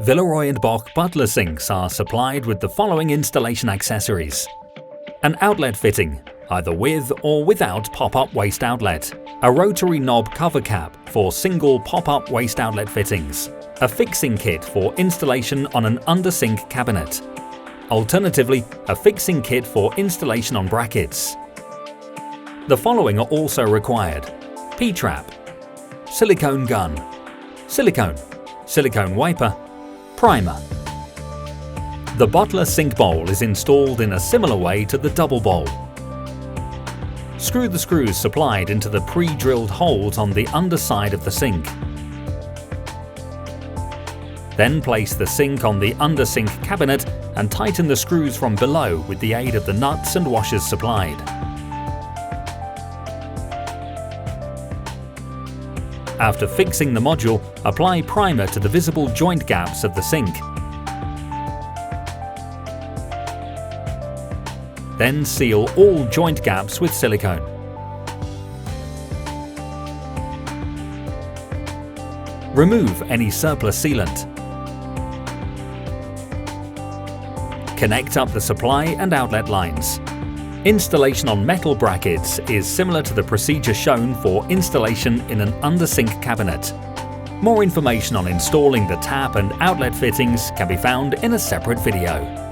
Villeroy Boch Butler sinks are supplied with the following installation accessories: an outlet fitting, either with or without pop-up waste outlet, a rotary knob cover cap for single pop-up waste outlet fittings, a fixing kit for installation on an under-sink cabinet. Alternatively, a fixing kit for installation on brackets. The following are also required: P-trap, silicone gun, silicone wiper, primer. The Butler sink bowl is installed in a similar way to the double bowl. Screw the screws supplied into the pre-drilled holes on the underside of the sink. Then place the sink on the under-sink cabinet and tighten the screws from below with the aid of the nuts and washers supplied. After fixing the module, apply primer to the visible joint gaps of the sink. Then seal all joint gaps with silicone. Remove any surplus sealant. Connect up the supply and outlet lines. Installation on metal brackets is similar to the procedure shown for installation in an under-sink cabinet. More information on installing the tap and outlet fittings can be found in a separate video.